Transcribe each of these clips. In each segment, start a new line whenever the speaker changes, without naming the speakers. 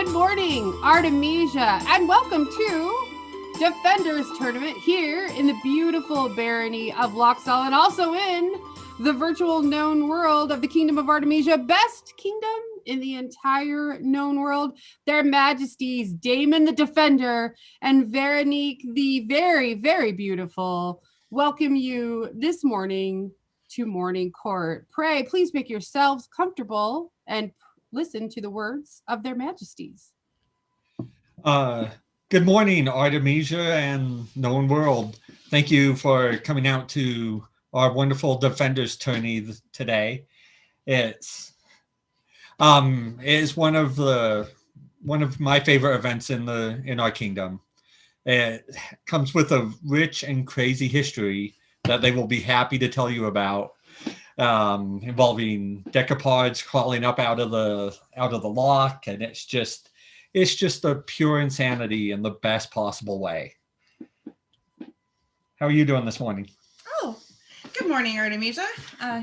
Good morning, Artemisia, and welcome to Defenders Tournament here in the beautiful Barony of Loch Salann, also in the virtual known world of the Kingdom of Artemisia, best kingdom in the entire known world. Their Majesties, Damon the Defender and Veronique the very, very beautiful, welcome you this morning to Morning Court. Pray, please make yourselves comfortable and listen to the words of their Majesties.
Good morning, Artemisia and known world. Thank you for coming out to our wonderful Defenders tourney today. It's one of my favorite events in our kingdom. It comes with a rich and crazy history that they will be happy to tell you about, involving decapods crawling up out of the loch, and it's just a pure insanity in the best possible way. How are you doing this morning?
Oh, good morning, Artemisia.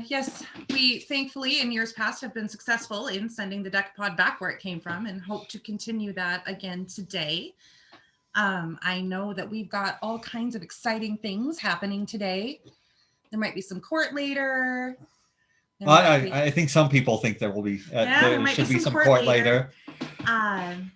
Yes, we thankfully in years past have been successful in sending the decapod back where it came from and hope to continue that again today. I know that we've got all kinds of exciting things happening today. There might be some court later.
I think some people think there will be. There should be some court later.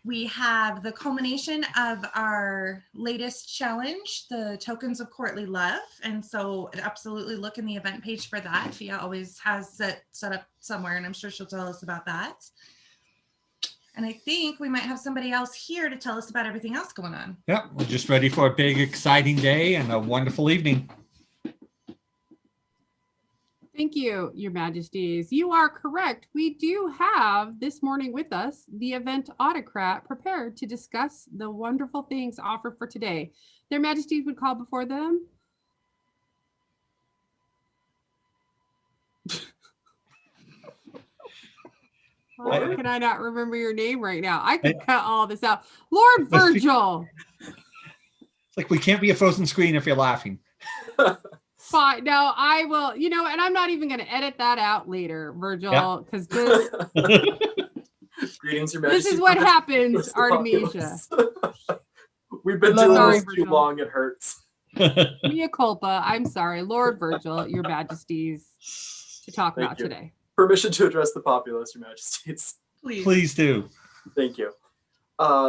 We have the culmination of our latest challenge, the Tokens of Courtly Love. And so absolutely look in the event page for that. Fia always has it set up somewhere, and I'm sure she'll tell us about that. And I think we might have somebody else here to tell us about everything else going on.
Yeah, we're just ready for a big, exciting day and a wonderful evening.
Thank you, Your Majesties. You are correct. We do have this morning with us the event autocrat prepared to discuss the wonderful things offered for today. Their Majesties would call before them. Why can I not remember your name right now? I could cut all this out. Lord Virgil.
It's like we can't be a frozen screen if you're laughing.
Fine. No, I will, and I'm not even going to edit that out later, Virgil, because
Greetings, Your Majesty.
This is what happens, Artemisia.
We've been doing this too long, it hurts.
Mea culpa. I'm sorry. Lord Virgil, Your Majesties, to talk about today.
Permission to address the populace, Your Majesties.
Please do.
Thank you.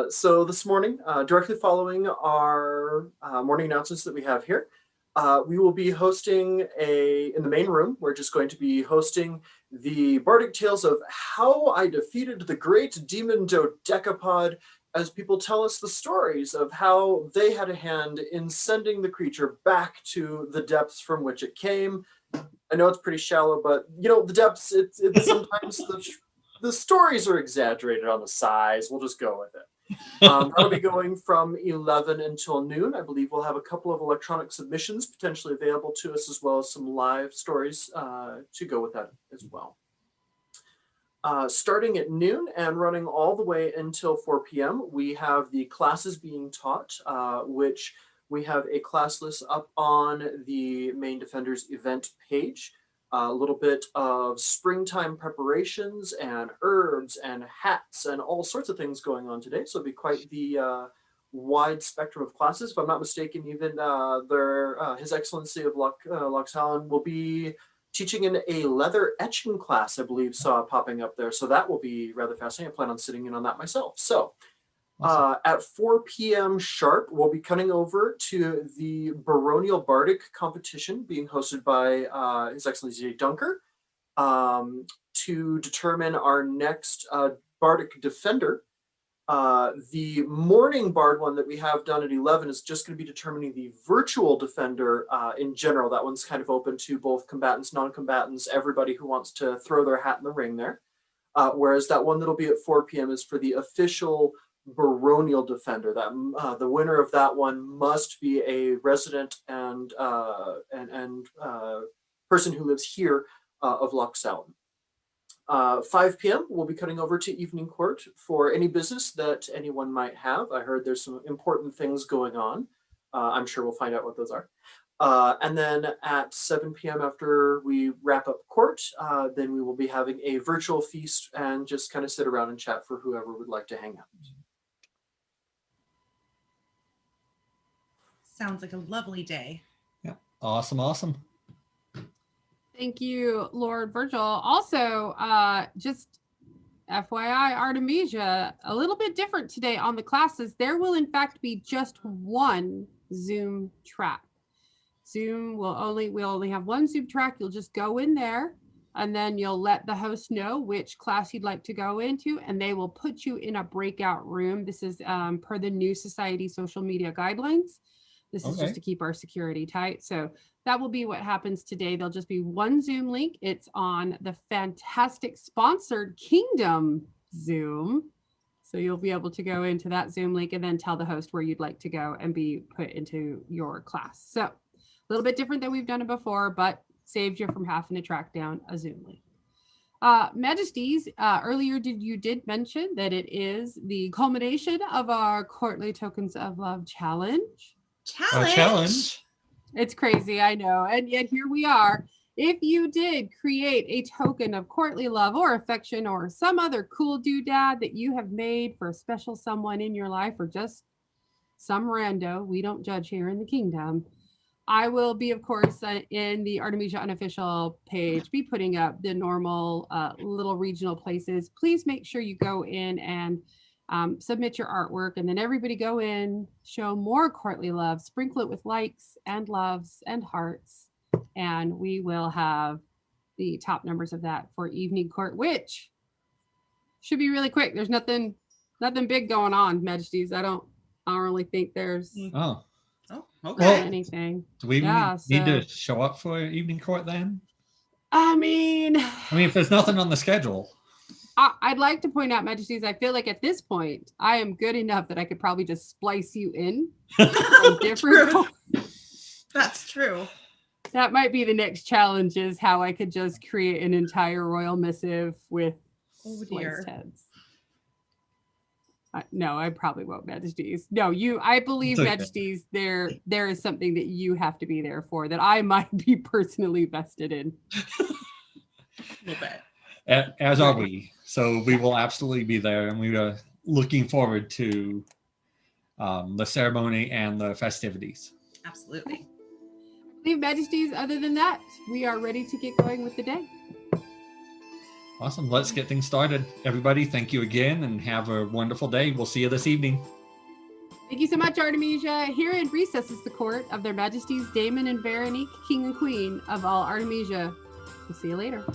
So this morning, directly following our morning announcements that we have here, we will be hosting in the main room, we're just going to be hosting the Bardic Tales of how I defeated the Great Demon Dodecapod, as people tell us the stories of how they had a hand in sending the creature back to the depths from which it came. I know it's pretty shallow, but the depths, it's sometimes the stories are exaggerated on the size. We'll just go with it. That'll be going from 11 until noon. I believe we'll have a couple of electronic submissions potentially available to us, as well as some live stories to go with that as well. Starting at noon and running all the way until 4 p.m., we have the classes being taught, which we have a class list up on the main Defenders event page. A little bit of springtime preparations and herbs and hats and all sorts of things going on today. So it'll be quite the wide spectrum of classes. If I'm not mistaken, even His Excellency of Loch Salann will be teaching in a leather etching class, I believe, saw popping up there. So that will be rather fascinating. I plan on sitting in on that myself. So at 4 p.m. sharp, we'll be cutting over to the Baronial Bardic competition being hosted by His Excellency Dunker to determine our next Bardic Defender. The morning Bard one that we have done at 11 is just going to be determining the virtual Defender in general. That one's kind of open to both combatants, non-combatants, everybody who wants to throw their hat in the ring there. Whereas that one that'll be at 4 p.m. is for the official Baronial Defender. That the winner of that one must be a resident and person who lives here of Loch Salann. 5 p.m. we'll be cutting over to evening court for any business that anyone might have. I heard there's some important things going on. I'm sure we'll find out what those are. And then at 7 p.m. after we wrap up court, then we will be having a virtual feast and just kind of sit around and chat for whoever would like to hang out.
Sounds like a lovely day.
Yeah. Awesome.
Thank you, Lord Virgil. Also, just FYI, Artemisia, a little bit different today on the classes. There will in fact be just one Zoom track. We'll only have one Zoom track. You'll just go in there and then you'll let the host know which class you'd like to go into, and they will put you in a breakout room. This is per the new society social media guidelines. This is just to keep our security tight. So that will be what happens today. There'll just be one Zoom link. It's on the fantastic sponsored Kingdom Zoom. So you'll be able to go into that Zoom link and then tell the host where you'd like to go and be put into your class. So a little bit different than we've done it before, but saved you from having to track down a Zoom link. Majesties, earlier you did mention that it is the culmination of our Courtly Tokens of Love challenge.
Challenge.
It's crazy, I know. And yet here we are. If you did create a token of courtly love or affection or some other cool doodad that you have made for a special someone in your life or just some rando, we don't judge here in the kingdom, I will be, of course, in the Artemisia unofficial page, be putting up the normal little regional places. Please make sure you go in and submit your artwork, and then everybody go in, show more courtly love, sprinkle it with likes and loves and hearts, and we will have the top numbers of that for evening court, which should be really quick. There's nothing big going on, Majesties. I don't really think there's anything.
Do we need to show up for evening court then?
I mean,
if there's nothing on the schedule.
I'd like to point out, Majesties, I feel like at this point, I am good enough that I could probably just splice you in. Different.
That's true.
That might be the next challenge, is how I could just create an entire royal missive with spliced heads. No, I probably won't, Majesties. No, I believe, Majesties, there is something that you have to be there for that I might be personally vested in.
A little bit.
As are we. So we will absolutely be there, and we are looking forward to the ceremony and the festivities.
Absolutely.
Leave, Majesties, other than that, we are ready to get going with the day.
Awesome. Let's get things started. Everybody, thank you again, and have a wonderful day. We'll see you this evening.
Thank you so much, Artemisia. Herein recesses the court of their Majesties Damon and Barony, King and Queen of all Artemisia. We'll see you later.